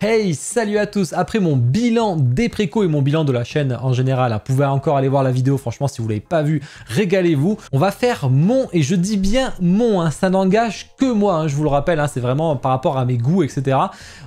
Hey, salut à tous. Après mon bilan des précos et mon bilan de la chaîne en général, vous pouvez encore aller voir la vidéo, franchement si vous l'avez pas vu, régalez-vous. On va faire mon, et je dis bien mon, ça n'engage que moi, je vous le rappelle, c'est vraiment par rapport à mes goûts, etc.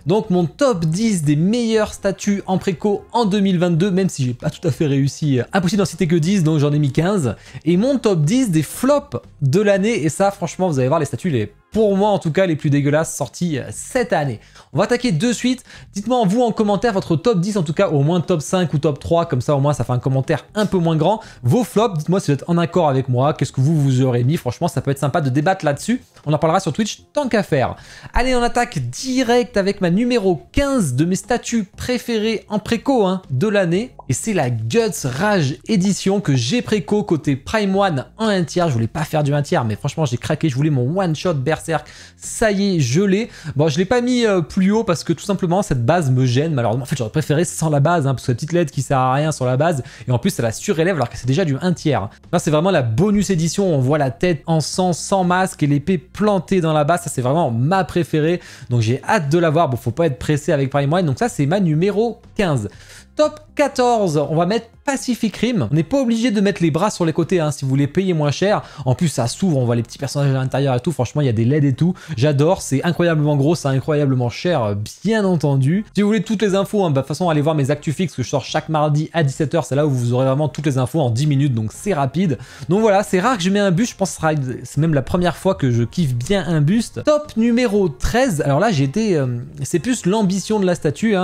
Donc mon top 10 des meilleurs statuts en préco en 2022, même si j'ai pas tout à fait réussi, impossible d'en citer que 10, donc j'en ai mis 15. Et mon top 10 des flops de l'année, et ça franchement vous allez voir les statuts pour moi en tout cas les plus dégueulasses sortis cette année. On va attaquer de suite. Dites-moi vous en commentaire votre top 10, en tout cas au moins top 5 ou top 3, comme ça au moins ça fait un commentaire un peu moins grand. Vos flops, dites-moi si vous êtes en accord avec moi, qu'est-ce que vous aurez mis, franchement ça peut être sympa de débattre là-dessus. On en parlera sur Twitch tant qu'à faire. Allez, on attaque direct avec ma numéro 15 de mes statuts préférés en préco de l'année. Et c'est la Guts Rage Edition que j'ai préco côté Prime One en 1 tiers. Je voulais pas faire du 1 tiers, mais franchement j'ai craqué, je voulais mon one shot Berserk. Ça y est, je l'ai. Bon, je l'ai pas mis plus haut parce que tout simplement cette base me gêne malheureusement. En fait, j'aurais préféré sans la base, parce que la petite LED qui sert à rien sur la base, et en plus ça la surélève alors que c'est déjà du 1 tiers. Là, c'est vraiment la bonus édition. On voit la tête en sang, sans masque et l'épée plantée dans la base. Ça, c'est vraiment ma préférée. Donc j'ai hâte de la voir. Bon, faut pas être pressé avec Prime One. Donc ça, c'est ma numéro 15. Top 14, on va mettre Pacific Rim. On n'est pas obligé de mettre les bras sur les côtés si vous voulez payer moins cher. En plus, ça s'ouvre, on voit les petits personnages à l'intérieur et tout. Franchement, il y a des LED et tout. J'adore, c'est incroyablement gros, c'est incroyablement cher, bien entendu. Si vous voulez toutes les infos, de toute façon, allez voir mes actus fixes que je sors chaque mardi à 17 h. C'est là où vous aurez vraiment toutes les infos en 10 minutes, donc c'est rapide. Donc voilà, c'est rare que je mets un buste. Je pense que c'est même la première fois que je kiffe bien un buste. Top numéro 13. Alors là, c'est plus l'ambition de la statue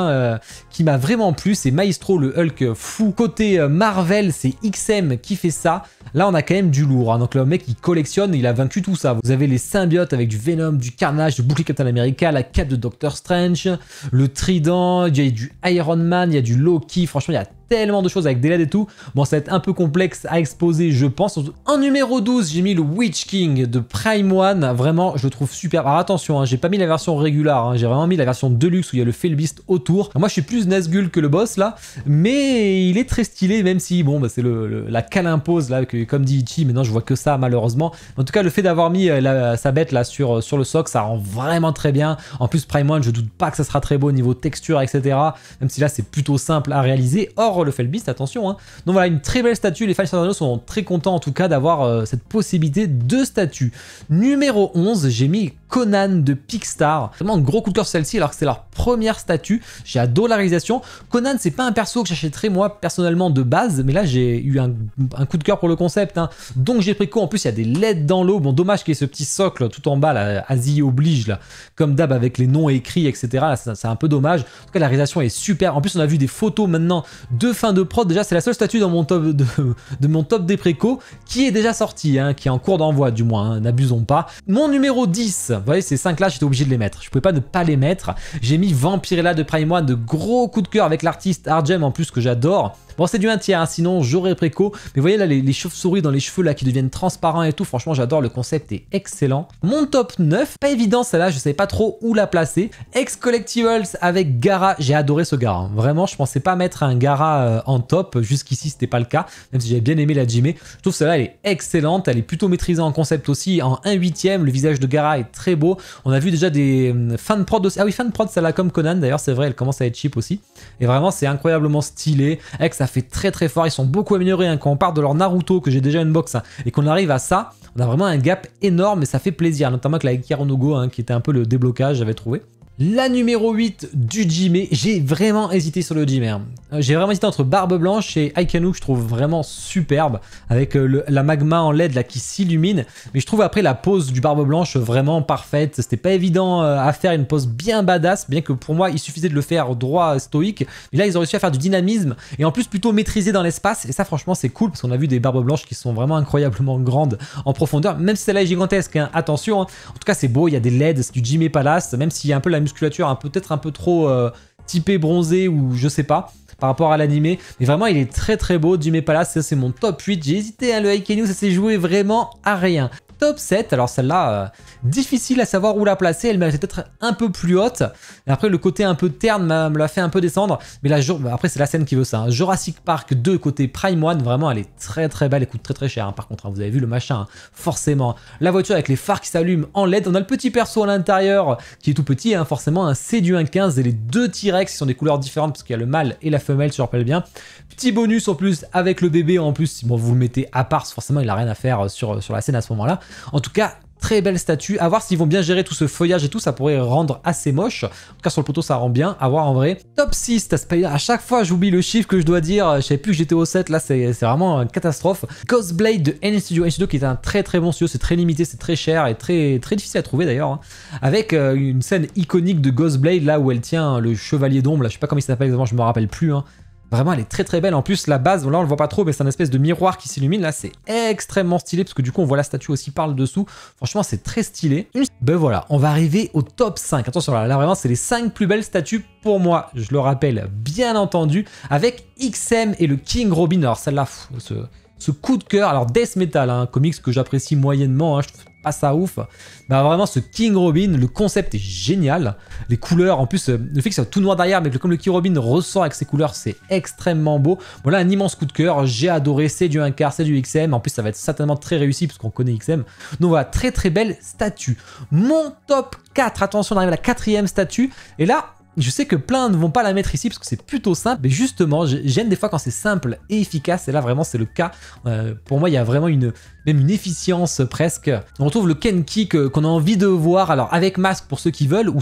qui m'a vraiment plu. C'est Maestro, le Hulk fou. Côté Marvel, c'est XM qui fait ça. Là, on a quand même du lourd. Donc le mec, il collectionne, il a vaincu tout ça. Vous avez les symbiotes avec du Venom, du Carnage, du bouclier Captain America, la cape de Doctor Strange, le trident, il y a du Iron Man, il y a du Loki. Franchement, il y a tellement de choses avec des LED et tout. Bon, ça va être un peu complexe à exposer, je pense. En numéro 12, j'ai mis le Witch King de Prime One. Vraiment, je le trouve super. Alors attention, j'ai pas mis la version régulière. J'ai vraiment mis la version Deluxe où il y a le Felbeast autour. Alors, moi, je suis plus Nazgûl que le boss là. Mais il est très stylé, même si, bon, c'est la calimpose là, que, comme dit Ichi. Maintenant, je vois que ça, malheureusement. En tout cas, le fait d'avoir mis sa bête là sur le socle, ça rend vraiment très bien. En plus, Prime One, je doute pas que ça sera très beau au niveau texture, etc. Même si là, c'est plutôt simple à réaliser. Or, le Felbeast, attention. Donc voilà, une très belle statue. Les fans sont très contents en tout cas d'avoir cette possibilité de statue. Numéro 11, j'ai mis Conan de Picstar. Vraiment un gros coup de cœur sur celle-ci alors que c'est leur première statue. J'ai adoré la réalisation. Conan, c'est pas un perso que j'achèterais moi personnellement de base, mais là j'ai eu un coup de cœur pour le concept. Donc j'ai pris quoi? En plus, il y a des LED dans l'eau. Bon, dommage qu'il y ait ce petit socle tout en bas, là, Asie oblige, là, comme d'hab avec les noms écrits, etc. Là, c'est un peu dommage. En tout cas, la réalisation est super. En plus, on a vu des photos maintenant de fin de prod. Déjà, c'est la seule statue dans mon top de mon top des précos qui est déjà sortie, qui est en cours d'envoi du moins, n'abusons pas. Mon numéro 10, vous voyez, ces 5 là, j'étais obligé de les mettre. Je pouvais pas ne pas les mettre. J'ai mis Vampirella de Prime One, de gros coup de cœur avec l'artiste Argem en plus que j'adore. Bon, c'est du 1 tiers, sinon j'aurais préco. Mais vous voyez là, les chauves-souris dans les cheveux là qui deviennent transparents et tout. Franchement, j'adore, le concept est excellent. Mon top 9, pas évident celle-là, je savais pas trop où la placer. Ex-Collectibles avec Gara, j'ai adoré ce Gara. Vraiment, je pensais pas mettre un Gara en top. Jusqu'ici, c'était pas le cas, même si j'avais bien aimé la Jimé. Je trouve celle-là, elle est excellente. Elle est plutôt maîtrisée en concept aussi. En 1/8, le visage de Gara est très beau. On a vu déjà des fan prod aussi. Ah oui, fan prod, celle-là comme Conan d'ailleurs, c'est vrai, elle commence à être cheap aussi. Et vraiment, c'est incroyablement stylé. Avec ça fait très très fort. Ils sont beaucoup améliorés quand on part de leur Naruto que j'ai déjà une box et qu'on arrive à ça. On a vraiment un gap énorme et ça fait plaisir. Notamment avec la Ikaro no Go qui était un peu le déblocage, j'avais trouvé. La numéro 8 du Jimé, j'ai vraiment hésité sur le Jimé. J'ai vraiment hésité entre Barbe Blanche et Aikanu que je trouve vraiment superbe avec la magma en LED là qui s'illumine. Mais je trouve après la pose du Barbe Blanche vraiment parfaite. C'était pas évident à faire une pose bien badass, bien que pour moi il suffisait de le faire droit stoïque. Mais là ils ont réussi à faire du dynamisme et en plus plutôt maîtrisé dans l'espace. Et ça franchement c'est cool parce qu'on a vu des Barbes Blanches qui sont vraiment incroyablement grandes en profondeur. Même si celle-là est gigantesque, attention. En tout cas c'est beau, il y a des LED, c'est du Jimé Palace. Même s'il y a un peu la musculature peut-être un peu trop typé bronzé ou je sais pas par rapport à l'animé, mais vraiment il est très très beau. Jimé Palace, c'est mon top 8. J'ai hésité le Aikenu, ça s'est joué vraiment à rien. top 7. Alors celle-là, difficile à savoir où la placer. Elle méritait peut-être un peu plus haute. Et après, le côté un peu terne me l'a fait un peu descendre. Mais là, après, c'est la scène qui veut ça. Hein. Jurassic Park 2 côté Prime One, vraiment, elle est très très belle. Elle coûte très très cher. Hein. Par contre, hein, vous avez vu le machin, hein. Forcément. La voiture avec les phares qui s'allument en LED. On a le petit perso à l'intérieur qui est tout petit. Hein. Forcément, un C du 1.15 et les deux T-Rex qui sont des couleurs différentes parce qu'il y a le mâle et la femelle, si je me rappelle bien. Petit bonus en plus avec le bébé en plus. Si bon, vous le mettez à part, forcément, il n'a rien à faire sur la scène à ce moment-là. En tout cas, très belle statue. À voir s'ils vont bien gérer tout ce feuillage et tout, ça pourrait rendre assez moche. En tout cas, sur le poteau, ça rend bien. À voir en vrai. Top 6, à chaque fois, j'oublie le chiffre que je dois dire. Je savais plus que j'étais au 7. Là, c'est vraiment une catastrophe. Ghostblade de NStudio. NStudio qui est un très très bon studio. C'est très limité, c'est très cher et très difficile à trouver d'ailleurs. Hein. Avec une scène iconique de Ghostblade, là où elle tient le chevalier d'ombre. Je sais pas comment il s'appelle exactement, je me rappelle plus. Hein. Vraiment, elle est très très belle. En plus, la base, là on le voit pas trop, mais c'est un espèce de miroir qui s'illumine. Là, c'est extrêmement stylé parce que du coup, on voit la statue aussi par le dessous. Franchement, c'est très stylé. Ben voilà, on va arriver au top 5. Attention, là vraiment, c'est les 5 plus belles statues pour moi. Je le rappelle, bien entendu, avec XM et le King Robin. Alors celle-là, ce coup de cœur. Alors Death Metal, un comics que j'apprécie moyennement. Hein, je trouve pas ça ouf. Bah vraiment ce King Robin, le concept est génial. Les couleurs, en plus, le fait que c'est tout noir derrière, mais que comme le King Robin ressort avec ses couleurs, c'est extrêmement beau. Voilà un immense coup de cœur. J'ai adoré. C'est du 1/4, c'est du XM. En plus, ça va être certainement très réussi parce qu'on connaît XM. Donc voilà, très très belle statue. Mon top 4, attention, on arrive à la 4e statue. Et là, je sais que plein ne vont pas la mettre ici parce que c'est plutôt simple, mais justement, j'aime des fois quand c'est simple et efficace, et là vraiment c'est le cas. Pour moi, il y a vraiment même une efficience presque. On retrouve le Kenki qu'on a envie de voir, alors avec masque pour ceux qui veulent, ou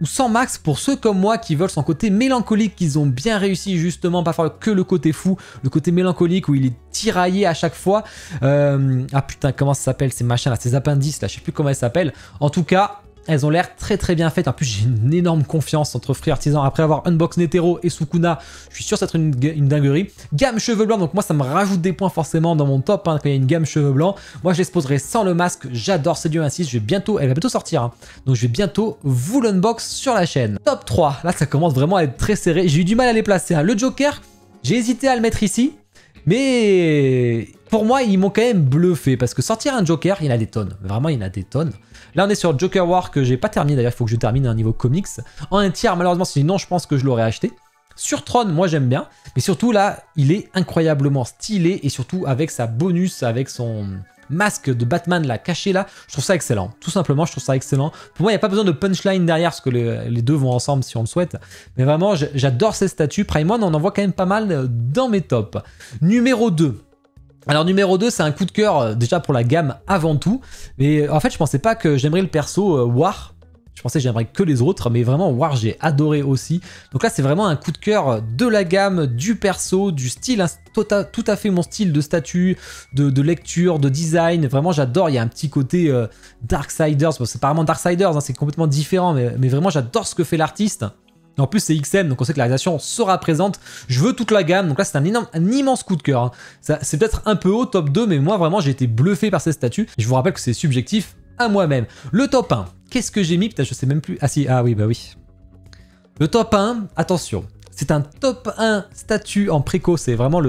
sans max pour ceux comme moi qui veulent son côté mélancolique, qu'ils ont bien réussi justement, pas faire que le côté fou, le côté mélancolique où il est tiraillé à chaque fois. Ah putain, comment ça s'appelle ces machins là, ces appendices là, je sais plus comment elles s'appellent. En tout cas, elles ont l'air très très bien faites. En plus, j'ai une énorme confiance entre Free Artisan. Après avoir unbox Netero et Sukuna, je suis sûr que ça va être une dinguerie. Gamme cheveux blancs, donc moi ça me rajoute des points forcément dans mon top hein, quand il y a une gamme cheveux blancs. moi je l'exposerai sans le masque. J'adore Sedio 1.6. Elle va bientôt sortir. Hein. Donc je vais bientôt vous l'unbox sur la chaîne. Top 3. Là ça commence vraiment à être très serré. J'ai eu du mal à les placer. Hein. Le Joker, j'ai hésité à le mettre ici. Mais pour moi, ils m'ont quand même bluffé parce que sortir un Joker, il y en a des tonnes. Vraiment, il y en a des tonnes. Là, on est sur Joker War que j'ai pas terminé. D'ailleurs, il faut que je termine à un niveau comics. En un tiers, malheureusement, sinon, je pense que je l'aurais acheté. Sur Tron, moi, j'aime bien. Mais surtout, là, il est incroyablement stylé et surtout avec sa bonus, avec son masque de Batman là caché là, je trouve ça excellent. Tout simplement, je trouve ça excellent. Pour moi, il n'y a pas besoin de punchline derrière parce que les deux vont ensemble si on le souhaite. Mais vraiment, j'adore ces statues. Prime One, on en voit quand même pas mal dans mes tops. Numéro 2. Alors numéro 2, c'est un coup de cœur déjà pour la gamme avant tout. Mais en fait, je pensais pas que j'aimerais le perso War. Je pensais que j'aimerais que les autres, mais vraiment War, j'ai adoré aussi. Donc là, c'est vraiment un coup de cœur de la gamme, du perso, du style, hein, tout à fait mon style de statut, de lecture, de design. Vraiment, j'adore. Il y a un petit côté Darksiders. Bon, c'est pas vraiment Darksiders, hein, c'est complètement différent, mais vraiment, j'adore ce que fait l'artiste. En plus, c'est XM, donc on sait que la réalisation sera présente. Je veux toute la gamme, donc là, c'est un immense coup de cœur. Hein. C'est peut-être un peu haut, top 2, mais moi, vraiment, j'ai été bluffé par ces statues. Je vous rappelle que c'est subjectif à moi-même. Le top 1, qu'est-ce que j'ai mis? Putain, je sais même plus. Ah si, ah oui, bah oui. Le top 1, attention, c'est un top 1 statut en préco, c'est vraiment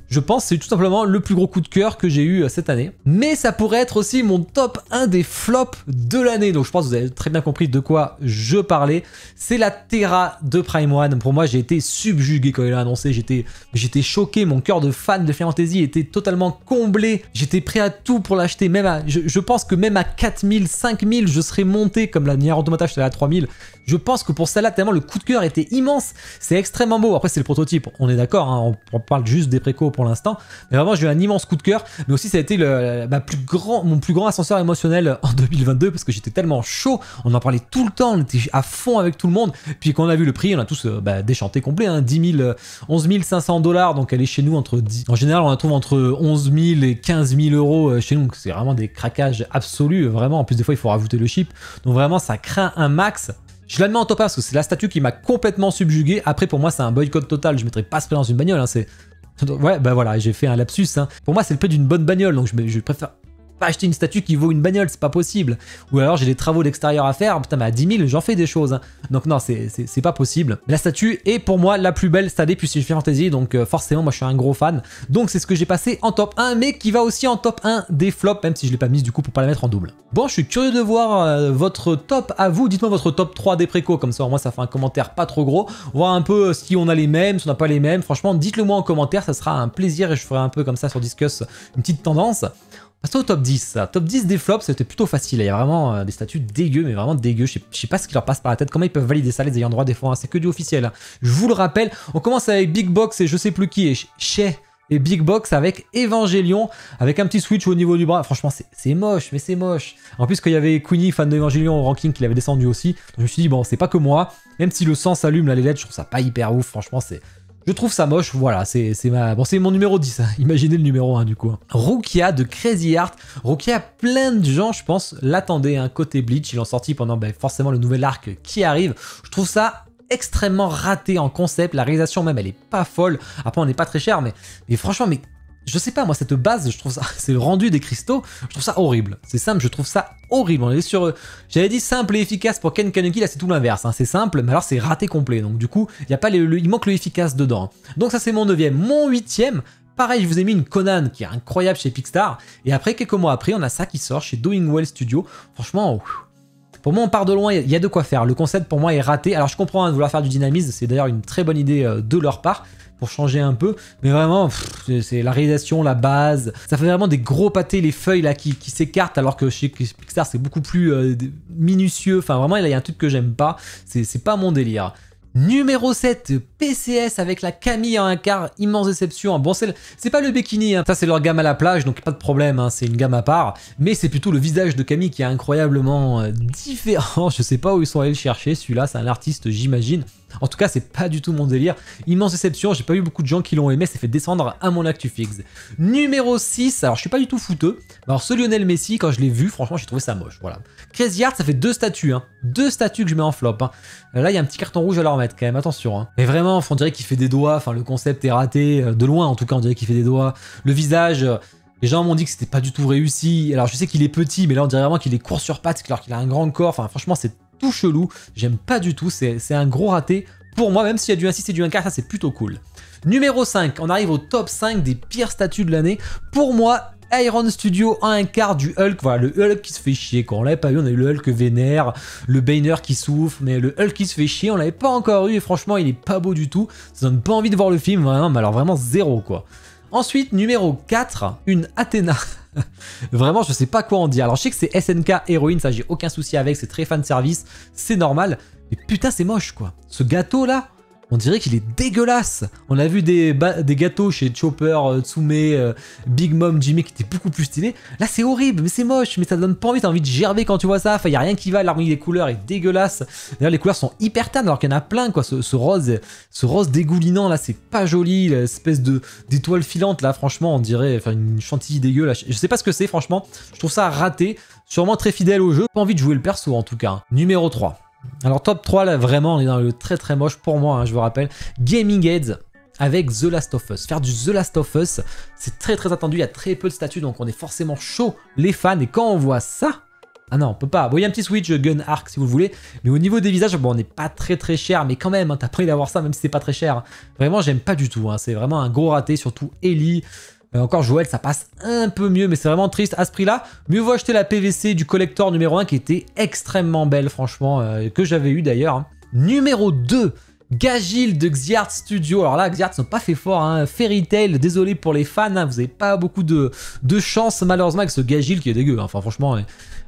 je pense c'est tout simplement le plus gros coup de cœur que j'ai eu cette année. Mais ça pourrait être aussi mon top 1 des flops de l'année. Donc je pense que vous avez très bien compris de quoi je parlais. C'est la Terra de Prime One. Pour moi, j'ai été subjugué quand il a annoncé. J'étais choqué. Mon cœur de fan de Final Fantasy était totalement comblé. J'étais prêt à tout pour l'acheter. Même je pense que même à 4000, 5000, je serais monté. Comme la Nier Automata, j'étais à 3000. Je pense que pour celle-là, tellement le coup de cœur était immense. C'est extrêmement beau. Après, c'est le prototype. On est d'accord. Hein, on parle juste des précos pour l'instant. Mais vraiment, j'ai eu un immense coup de cœur. Mais aussi, ça a été mon plus grand ascenseur émotionnel en 2022 parce que j'étais tellement chaud. On en parlait tout le temps. On était à fond avec tout le monde. Puis quand on a vu le prix, on a tous déchanté complet. Hein, 11 500 $. Donc, elle est chez nous entre 10. En général, on la trouve entre 11 000 et 15 000 euros chez nous. C'est vraiment des craquages absolus. Vraiment, en plus, des fois, il faut rajouter le chip. Donc, vraiment, ça craint un max. Je la mets en top 1 parce que c'est la statue qui m'a complètement subjugué. Après, pour moi, c'est un boycott total. Je mettrais pas ce prix dans une bagnole. Hein. Ouais, bah voilà, j'ai fait un lapsus. Hein. Pour moi, c'est le prix d'une bonne bagnole. Donc, je préfère pas acheter une statue qui vaut une bagnole, c'est pas possible. Ou alors j'ai des travaux d'extérieur à faire, putain mais à 10 000 j'en fais des choses. Hein. Donc non, c'est pas possible. La statue est pour moi la plus belle cette année puisque je fais Fantasy, donc forcément moi je suis un gros fan. Donc c'est ce que j'ai passé en top 1, mais qui va aussi en top 1 des flops, même si je l'ai pas mise du coup pour pas la mettre en double. Bon, je suis curieux de voir votre top à vous, dites-moi votre top 3 des précos, comme ça au moins ça fait un commentaire pas trop gros. Voir un peu si on a les mêmes, si on n'a pas les mêmes, franchement dites-le moi en commentaire, ça sera un plaisir et je ferai un peu comme ça sur Discuss une petite tendance. Passons au top 10. Top 10 des flops, c'était plutôt facile. Il y a vraiment des statuts dégueux, mais vraiment dégueux. Je sais pas ce qui leur passe par la tête. Comment ils peuvent valider ça, les ayants droit des fois. Hein. C'est que du officiel. Hein. Je vous le rappelle. On commence avec Big Box et je sais plus qui. Et Big Box avec Evangelion, avec un petit switch au niveau du bras. Franchement, c'est moche, mais c'est moche. En plus, quand il y avait Queenie, fan d'Evangelion au ranking, qui l'avait descendu aussi, je me suis dit, bon, c'est pas que moi. Même si le sang s'allume, là, les LED, je trouve ça pas hyper ouf. Franchement, je trouve ça moche, voilà, c'est mon numéro 10, hein. Imaginez le numéro 1 du coup. Rukia de Crazy Art. Rukia, plein de gens, je pense, l'attendaient, hein, côté Bleach, ils l'ont sorti pendant forcément le nouvel arc qui arrive. Je trouve ça extrêmement raté en concept, la réalisation même, elle est pas folle. Après, on n'est pas très cher, mais franchement, je sais pas, moi, cette base, je trouve ça, c'est le rendu des cristaux, je trouve ça horrible. C'est simple, je trouve ça horrible. On est sur, j'avais dit simple et efficace pour Ken Kanuki, là c'est tout l'inverse. Hein. C'est simple, mais alors c'est raté complet. Donc du coup, il y a pas il manque le efficace dedans. Donc ça c'est mon 9e. Mon 8e, pareil, je vous ai mis une Conan qui est incroyable chez Pixar. Et après, quelques mois après, on a ça qui sort chez Doing Well Studio. Franchement, pour moi, on part de loin, il y a de quoi faire. Le concept pour moi est raté. Alors je comprends hein, de vouloir faire du dynamisme, c'est d'ailleurs une très bonne idée de leur part. Pour changer un peu, mais vraiment c'est la réalisation, la base, ça fait vraiment des gros pâtés, les feuilles là qui s'écartent, alors que chez Pixar c'est beaucoup plus minutieux, enfin vraiment là il y a un truc que j'aime pas, c'est pas mon délire. Numéro 7, PCS avec la Camille en un quart, immense déception. Bon, c'est pas le bikini, hein. Ça c'est leur gamme à la plage, donc pas de problème, hein. C'est une gamme à part. Mais c'est plutôt le visage de Camille qui est incroyablement différent. Je sais pas où ils sont allés le chercher, celui-là, c'est un artiste, j'imagine. En tout cas, c'est pas du tout mon délire. Immense déception, j'ai pas eu beaucoup de gens qui l'ont aimé, ça fait descendre à mon actu fixe. Numéro 6, alors je suis pas du tout fouteux. Alors ce Lionel Messi, quand je l'ai vu, franchement, j'ai trouvé ça moche. Voilà. Crazy Art, ça fait 2 statues, hein. 2 statues que je mets en flop. Hein. Là, il y a un petit carton rouge à leur mettre quand même, attention. Hein. Mais vraiment, on dirait qu'il fait des doigts, enfin le concept est raté, de loin en tout cas, on dirait qu'il fait des doigts. Le visage, les gens m'ont dit que c'était pas du tout réussi. Alors je sais qu'il est petit, mais là on dirait vraiment qu'il est court sur pattes, alors qu'il a un grand corps. Enfin franchement, c'est tout chelou. J'aime pas du tout, c'est un gros raté. Pour moi, même s'il y a du 1/6 et du 1/4, ça c'est plutôt cool. Numéro 5, on arrive au top 5 des pires statues de l'année. Pour moi, Iron Studio en un quart du Hulk, voilà, le Hulk qui se fait chier, quoi. On l'avait pas eu, on a eu le Hulk vénère, le Banner qui souffre, mais le Hulk qui se fait chier, on l'avait pas encore eu, et franchement, il est pas beau du tout. Ça donne pas envie de voir le film, vraiment, mais alors vraiment zéro, quoi. Ensuite, numéro 4, une Athéna. Vraiment, je sais pas quoi en dire. Alors, je sais que c'est SNK héroïne, ça j'ai aucun souci avec, c'est très fan service, c'est normal. Mais putain, c'est moche, quoi. Ce gâteau-là, on dirait qu'il est dégueulasse. On a vu des gâteaux chez Chopper, Tsume, Big Mom, Jimmy qui étaient beaucoup plus stylés. Là, c'est horrible, mais c'est moche, mais ça donne pas envie. T'as envie de gerber quand tu vois ça. Enfin, y a rien qui va. L'harmonie des couleurs est dégueulasse. D'ailleurs, les couleurs sont hyper ternes alors qu'il y en a plein, quoi. Ce rose dégoulinant, là, c'est pas joli. L'espèce d'étoile filante, là, franchement, on dirait enfin, une chantilly dégueu. Là. Je sais pas ce que c'est, franchement. Je trouve ça raté. Sûrement très fidèle au jeu. Pas envie de jouer le perso, en tout cas. Numéro 3. Alors top 3 là vraiment on est dans le très très moche pour moi hein, je vous rappelle. Gaming Heads avec The Last of Us. Faire du The Last of Us c'est très très attendu, il y a très peu de statues donc on est forcément chaud les fans et quand on voit ça, ah non on peut pas. Bon il y a un petit switch gun arc si vous le voulez mais au niveau des visages bon on n'est pas très très cher mais quand même hein, t'as pas envie d'avoir ça même si c'est pas très cher. Hein. Vraiment j'aime pas du tout, hein. C'est vraiment un gros raté surtout Ellie. Encore Joël, ça passe un peu mieux, mais c'est vraiment triste. À ce prix-là, mieux vaut acheter la PVC du collector numéro 1 qui était extrêmement belle, franchement, que j'avais eu d'ailleurs. Hein. Numéro 2, Gagil de Xiart Studio. Alors là, Xiart n'ont pas fait fort. Hein. Fairy Tail, désolé pour les fans, hein. Vous n'avez pas beaucoup de chance malheureusement avec ce Gagil qui est dégueu. Hein. Enfin, franchement,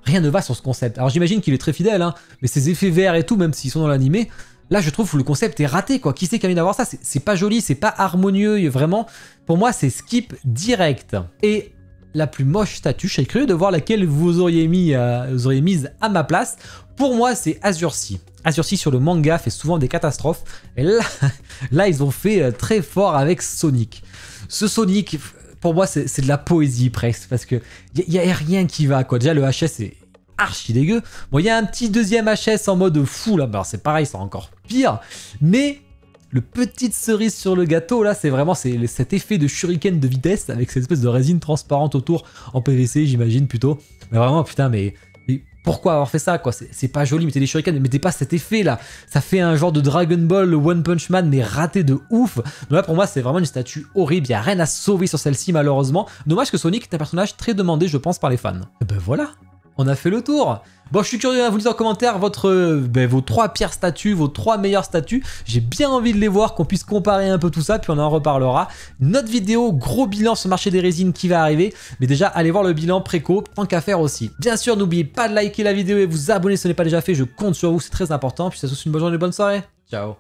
rien ne va sur ce concept. Alors j'imagine qu'il est très fidèle, hein, mais ces effets verts et tout, même s'ils sont dans l'animé. Là, je trouve que le concept est raté, quoi. Qui c'est qui a envie d'avoir ça? C'est pas joli, c'est pas harmonieux, vraiment. Pour moi, c'est skip direct. Et la plus moche statue, je serais curieux de voir laquelle vous auriez mise à ma place. Pour moi, c'est Azurci. Azurci sur le manga fait souvent des catastrophes. Et là ils ont fait très fort avec Sonic. Ce Sonic, pour moi, c'est de la poésie presque, parce que y a rien qui va, quoi. Déjà, le HS est archi dégueu. Bon, il y a un petit deuxième HS en mode fou là, alors c'est pareil, c'est encore pire, mais le petite cerise sur le gâteau là, c'est vraiment cet effet de shuriken de vitesse avec cette espèce de résine transparente autour en PVC, j'imagine plutôt. Mais vraiment, putain, mais pourquoi avoir fait ça quoi? C'est pas joli, mettez des shurikens, mais mettez pas cet effet là. Ça fait un genre de Dragon Ball One Punch Man, mais raté de ouf. Donc là, pour moi, c'est vraiment une statue horrible. Il n'y a rien à sauver sur celle-ci, malheureusement. Dommage que Sonic est un personnage très demandé, je pense, par les fans. Et ben voilà, on a fait le tour. Bon, je suis curieux à vous dire en commentaire vos 3 pires statues, vos 3 meilleures statues. J'ai bien envie de les voir, qu'on puisse comparer un peu tout ça, puis on en reparlera. Notre vidéo, gros bilan sur le marché des résines qui va arriver. Mais déjà, allez voir le bilan préco, tant qu'à faire aussi. Bien sûr, n'oubliez pas de liker la vidéo et vous abonner si ce n'est pas déjà fait. Je compte sur vous, c'est très important. Puis ça vous souhaite une bonne journée, une bonne soirée. Ciao.